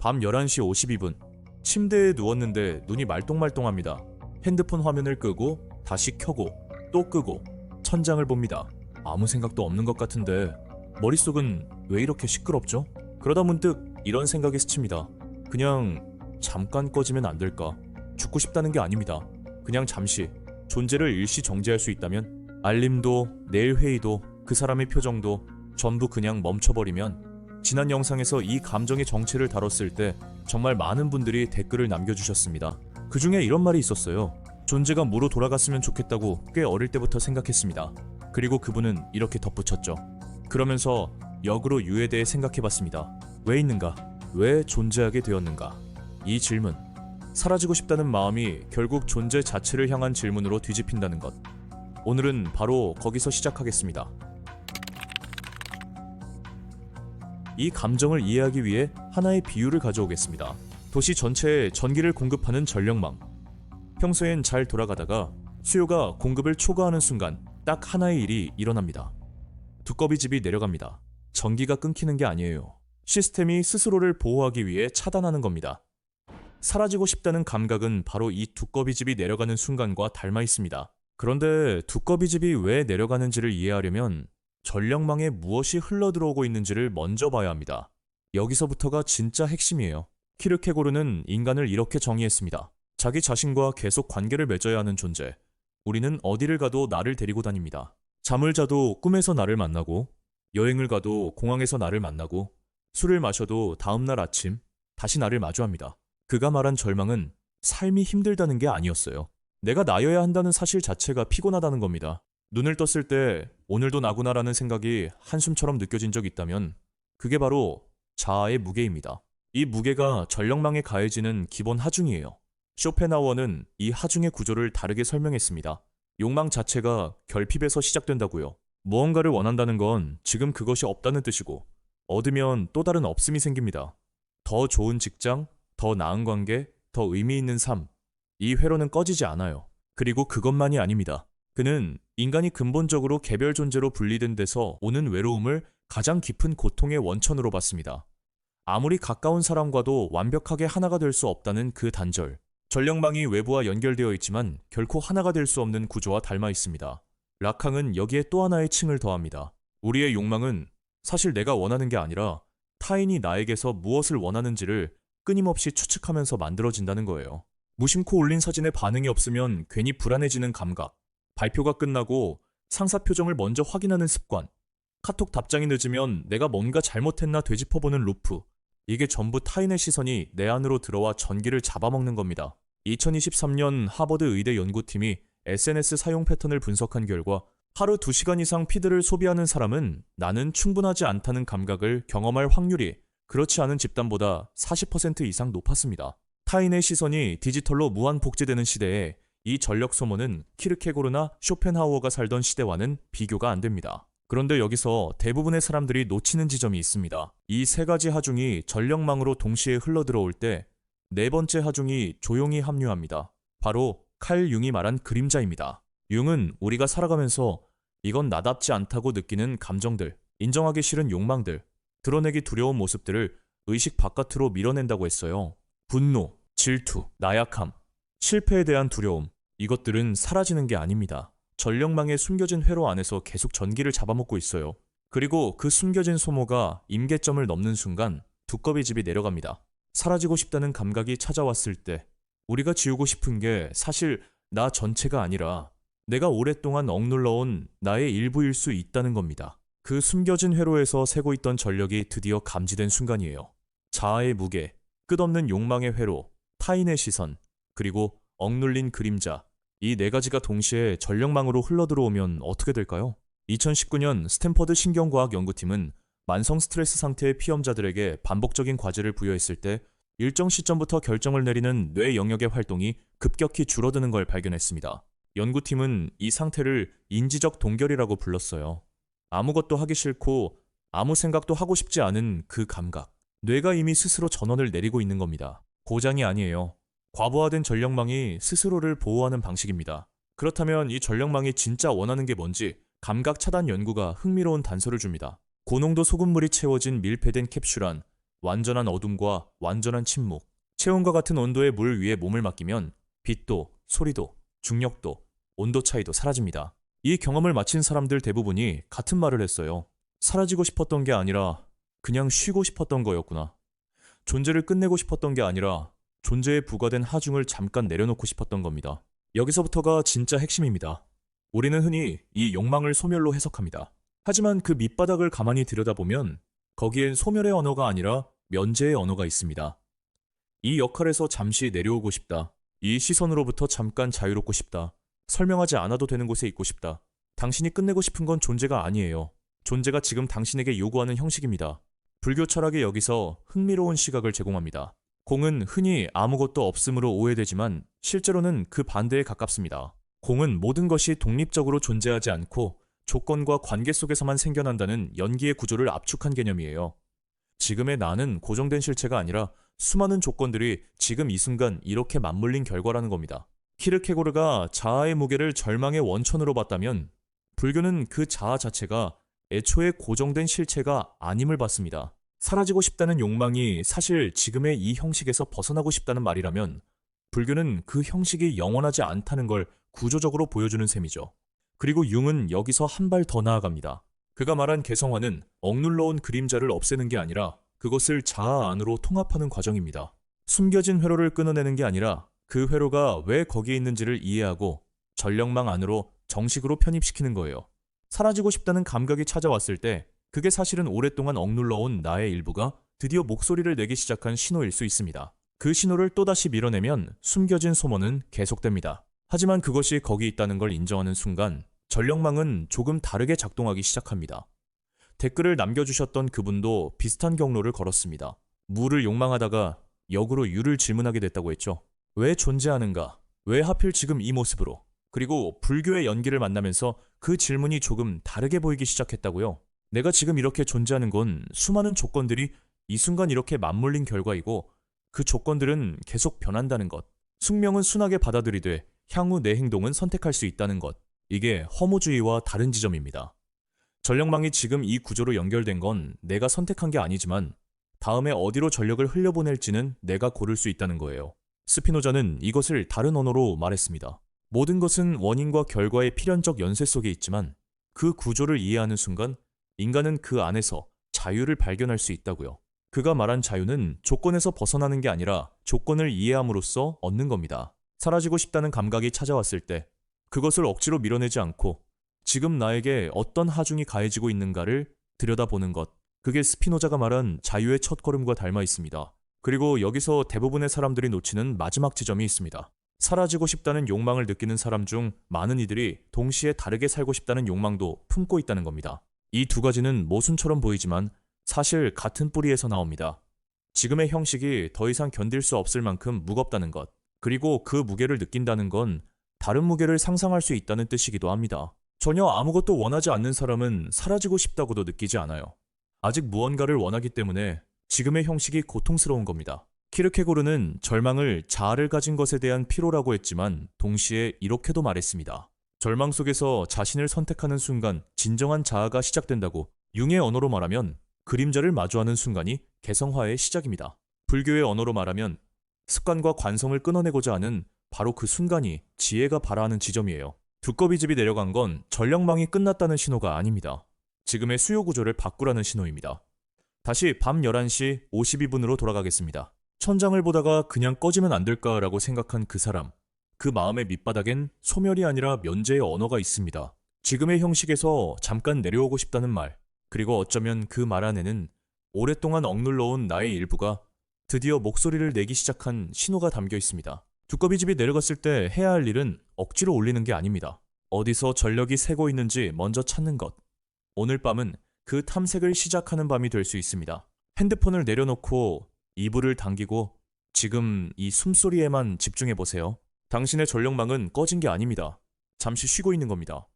밤 11시 52분. 침대에 누웠는데 눈이 말똥말똥합니다. 핸드폰 화면을 끄고 다시 켜고 또 끄고 천장을 봅니다. 아무 생각도 없는 것 같은데 머릿속은 왜 이렇게 시끄럽죠? 그러다 문득 이런 생각이 스칩니다. 그냥 잠깐 꺼지면 안 될까? 죽고 싶다는 게 아닙니다. 그냥 잠시 존재를 일시 정지할 수 있다면, 알림도 내일 회의도 그 사람의 표정도 전부 그냥 멈춰버리면. 지난 영상에서 이 감정의 정체를 다뤘을 때 정말 많은 분들이 댓글을 남겨주셨습니다. 그 중에 이런 말이 있었어요. 존재가 무로 돌아갔으면 좋겠다고 꽤 어릴 때부터 생각했습니다. 그리고 그분은 이렇게 덧붙였죠. 그러면서 역으로 유에 대해 생각해봤습니다. 왜 있는가? 왜 존재하게 되었는가? 이 질문. 사라지고 싶다는 마음이 결국 존재 자체를 향한 질문으로 뒤집힌다는 것. 오늘은 바로 거기서 시작하겠습니다. 이 감정을 이해하기 위해 하나의 비유를 가져오겠습니다. 도시 전체에 전기를 공급하는 전력망. 평소엔 잘 돌아가다가 수요가 공급을 초과하는 순간 딱 하나의 일이 일어납니다. 두꺼비 집이 내려갑니다. 전기가 끊기는 게 아니에요. 시스템이 스스로를 보호하기 위해 차단하는 겁니다. 사라지고 싶다는 감각은 바로 이 두꺼비 집이 내려가는 순간과 닮아 있습니다. 그런데 두꺼비 집이 왜 내려가는지를 이해하려면 전력망에 무엇이 흘러들어오고 있는지를 먼저 봐야 합니다. 여기서부터가 진짜 핵심이에요. 키르케고르는 인간을 이렇게 정의했습니다. 자기 자신과 계속 관계를 맺어야 하는 존재. 우리는 어디를 가도 나를 데리고 다닙니다. 잠을 자도 꿈에서 나를 만나고, 여행을 가도 공항에서 나를 만나고, 술을 마셔도 다음날 아침 다시 나를 마주합니다. 그가 말한 절망은 삶이 힘들다는 게 아니었어요. 내가 나여야 한다는 사실 자체가 피곤하다는 겁니다. 눈을 떴을 때 오늘도 나구나라는 생각이 한숨처럼 느껴진 적 있다면 그게 바로 자아의 무게입니다. 이 무게가 전력망에 가해지는 기본 하중이에요. 쇼펜하우어는 이 하중의 구조를 다르게 설명했습니다. 욕망 자체가 결핍에서 시작된다고요. 무언가를 원한다는 건 지금 그것이 없다는 뜻이고, 얻으면 또 다른 없음이 생깁니다. 더 좋은 직장, 더 나은 관계, 더 의미 있는 삶. 이 회로는 꺼지지 않아요. 그리고 그것만이 아닙니다. 그는 인간이 근본적으로 개별 존재로 분리된 데서 오는 외로움을 가장 깊은 고통의 원천으로 봤습니다. 아무리 가까운 사람과도 완벽하게 하나가 될 수 없다는 그 단절. 전력망이 외부와 연결되어 있지만 결코 하나가 될 수 없는 구조와 닮아 있습니다. 라캉은 여기에 또 하나의 층을 더합니다. 우리의 욕망은 사실 내가 원하는 게 아니라 타인이 나에게서 무엇을 원하는지를 끊임없이 추측하면서 만들어진다는 거예요. 무심코 올린 사진에 반응이 없으면 괜히 불안해지는 감각, 발표가 끝나고 상사 표정을 먼저 확인하는 습관, 카톡 답장이 늦으면 내가 뭔가 잘못했나 되짚어보는 루프. 이게 전부 타인의 시선이 내 안으로 들어와 전기를 잡아먹는 겁니다. 2023년 하버드 의대 연구팀이 SNS 사용 패턴을 분석한 결과 하루 2시간 이상 피드를 소비하는 사람은 나는 충분하지 않다는 감각을 경험할 확률이 그렇지 않은 집단보다 40% 이상 높았습니다. 타인의 시선이 디지털로 무한 복제되는 시대에 이 전력 소모는 키르케고르나 쇼펜하우어가 살던 시대와는 비교가 안 됩니다. 그런데 여기서 대부분의 사람들이 놓치는 지점이 있습니다. 이 세 가지 하중이 전력망으로 동시에 흘러들어올 때 네 번째 하중이 조용히 합류합니다. 바로 칼 융이 말한 그림자입니다. 융은 우리가 살아가면서 이건 나답지 않다고 느끼는 감정들, 인정하기 싫은 욕망들, 드러내기 두려운 모습들을 의식 바깥으로 밀어낸다고 했어요. 분노, 질투, 나약함, 실패에 대한 두려움, 이것들은 사라지는 게 아닙니다. 전력망의 숨겨진 회로 안에서 계속 전기를 잡아먹고 있어요. 그리고 그 숨겨진 소모가 임계점을 넘는 순간 두꺼비 집이 내려갑니다. 사라지고 싶다는 감각이 찾아왔을 때 우리가 지우고 싶은 게 사실 나 전체가 아니라 내가 오랫동안 억눌러온 나의 일부일 수 있다는 겁니다. 그 숨겨진 회로에서 새고 있던 전력이 드디어 감지된 순간이에요. 자아의 무게, 끝없는 욕망의 회로, 타인의 시선, 그리고 억눌린 그림자. 이 네 가지가 동시에 전력망으로 흘러들어오면 어떻게 될까요? 2019년 스탠퍼드 신경과학 연구팀은 만성 스트레스 상태의 피험자들에게 반복적인 과제를 부여했을 때 일정 시점부터 결정을 내리는 뇌 영역의 활동이 급격히 줄어드는 걸 발견했습니다. 연구팀은 이 상태를 인지적 동결이라고 불렀어요. 아무것도 하기 싫고 아무 생각도 하고 싶지 않은 그 감각. 뇌가 이미 스스로 전원을 내리고 있는 겁니다. 고장이 아니에요. 과부하된 전력망이 스스로를 보호하는 방식입니다. 그렇다면 이 전력망이 진짜 원하는 게 뭔지 감각 차단 연구가 흥미로운 단서를 줍니다. 고농도 소금물이 채워진 밀폐된 캡슐 안 완전한 어둠과 완전한 침묵. 체온과 같은 온도의 물 위에 몸을 맡기면 빛도, 소리도, 중력도, 온도 차이도 사라집니다. 이 경험을 마친 사람들 대부분이 같은 말을 했어요. 사라지고 싶었던 게 아니라 그냥 쉬고 싶었던 거였구나. 존재를 끝내고 싶었던 게 아니라 존재에 부과된 하중을 잠깐 내려놓고 싶었던 겁니다. 여기서부터가 진짜 핵심입니다. 우리는 흔히 이 욕망을 소멸로 해석합니다. 하지만 그 밑바닥을 가만히 들여다보면 거기엔 소멸의 언어가 아니라 면제의 언어가 있습니다. 이 역할에서 잠시 내려오고 싶다. 이 시선으로부터 잠깐 자유롭고 싶다. 설명하지 않아도 되는 곳에 있고 싶다. 당신이 끝내고 싶은 건 존재가 아니에요. 존재가 지금 당신에게 요구하는 형식입니다. 불교 철학이 여기서 흥미로운 시각을 제공합니다. 공은 흔히 아무것도 없음으로 오해되지만 실제로는 그 반대에 가깝습니다. 공은 모든 것이 독립적으로 존재하지 않고 조건과 관계 속에서만 생겨난다는 연기의 구조를 압축한 개념이에요. 지금의 나는 고정된 실체가 아니라 수많은 조건들이 지금 이 순간 이렇게 맞물린 결과라는 겁니다. 키르케고르가 자아의 무게를 절망의 원천으로 봤다면 불교는 그 자아 자체가 애초에 고정된 실체가 아님을 봤습니다. 사라지고 싶다는 욕망이 사실 지금의 이 형식에서 벗어나고 싶다는 말이라면 불교는 그 형식이 영원하지 않다는 걸 구조적으로 보여주는 셈이죠. 그리고 융은 여기서 한 발 더 나아갑니다. 그가 말한 개성화는 억눌러온 그림자를 없애는 게 아니라 그것을 자아 안으로 통합하는 과정입니다. 숨겨진 회로를 끊어내는 게 아니라 그 회로가 왜 거기에 있는지를 이해하고 전력망 안으로 정식으로 편입시키는 거예요. 사라지고 싶다는 감각이 찾아왔을 때 그게 사실은 오랫동안 억눌러온 나의 일부가 드디어 목소리를 내기 시작한 신호일 수 있습니다. 그 신호를 또다시 밀어내면 숨겨진 소모는 계속됩니다. 하지만 그것이 거기 있다는 걸 인정하는 순간 전력망은 조금 다르게 작동하기 시작합니다. 댓글을 남겨주셨던 그분도 비슷한 경로를 걸었습니다. 무를 욕망하다가 역으로 유를 질문하게 됐다고 했죠. 왜 존재하는가? 왜 하필 지금 이 모습으로? 그리고 불교의 연기를 만나면서 그 질문이 조금 다르게 보이기 시작했다고요. 내가 지금 이렇게 존재하는 건 수많은 조건들이 이 순간 이렇게 맞물린 결과이고 그 조건들은 계속 변한다는 것. 숙명은 순하게 받아들이되 향후 내 행동은 선택할 수 있다는 것. 이게 허무주의와 다른 지점입니다. 전력망이 지금 이 구조로 연결된 건 내가 선택한 게 아니지만 다음에 어디로 전력을 흘려보낼지는 내가 고를 수 있다는 거예요. 스피노자는 이것을 다른 언어로 말했습니다. 모든 것은 원인과 결과의 필연적 연쇄 속에 있지만 그 구조를 이해하는 순간 인간은 그 안에서 자유를 발견할 수 있다고요. 그가 말한 자유는 조건에서 벗어나는 게 아니라 조건을 이해함으로써 얻는 겁니다. 사라지고 싶다는 감각이 찾아왔을 때 그것을 억지로 밀어내지 않고 지금 나에게 어떤 하중이 가해지고 있는가를 들여다보는 것. 그게 스피노자가 말한 자유의 첫걸음과 닮아 있습니다. 그리고 여기서 대부분의 사람들이 놓치는 마지막 지점이 있습니다. 사라지고 싶다는 욕망을 느끼는 사람 중 많은 이들이 동시에 다르게 살고 싶다는 욕망도 품고 있다는 겁니다. 이 두 가지는 모순처럼 보이지만 사실 같은 뿌리에서 나옵니다. 지금의 형식이 더 이상 견딜 수 없을 만큼 무겁다는 것, 그리고 그 무게를 느낀다는 건 다른 무게를 상상할 수 있다는 뜻이기도 합니다. 전혀 아무것도 원하지 않는 사람은 사라지고 싶다고도 느끼지 않아요. 아직 무언가를 원하기 때문에 지금의 형식이 고통스러운 겁니다. 키르케고르는 절망을 자아를 가진 것에 대한 피로라고 했지만 동시에 이렇게도 말했습니다. 절망 속에서 자신을 선택하는 순간 진정한 자아가 시작된다고. 융의 언어로 말하면 그림자를 마주하는 순간이 개성화의 시작입니다. 불교의 언어로 말하면 습관과 관성을 끊어내고자 하는 바로 그 순간이 지혜가 발화하는 지점이에요. 두꺼비집이 내려간 건 전력망이 끝났다는 신호가 아닙니다. 지금의 수요 구조를 바꾸라는 신호입니다. 다시 밤 11시 52분으로 돌아가겠습니다. 천장을 보다가 그냥 꺼지면 안 될까라고 생각한 그 사람. 그 마음의 밑바닥엔 소멸이 아니라 면제의 언어가 있습니다. 지금의 형식에서 잠깐 내려오고 싶다는 말. 그리고 어쩌면 그 말 안에는 오랫동안 억눌러온 나의 일부가 드디어 목소리를 내기 시작한 신호가 담겨 있습니다. 두꺼비집이 내려갔을 때 해야 할 일은 억지로 올리는 게 아닙니다. 어디서 전력이 새고 있는지 먼저 찾는 것. 오늘 밤은 그 탐색을 시작하는 밤이 될 수 있습니다. 핸드폰을 내려놓고 이불을 당기고 지금 이 숨소리에만 집중해보세요. 당신의 전력망은 꺼진 게 아닙니다. 잠시 쉬고 있는 겁니다.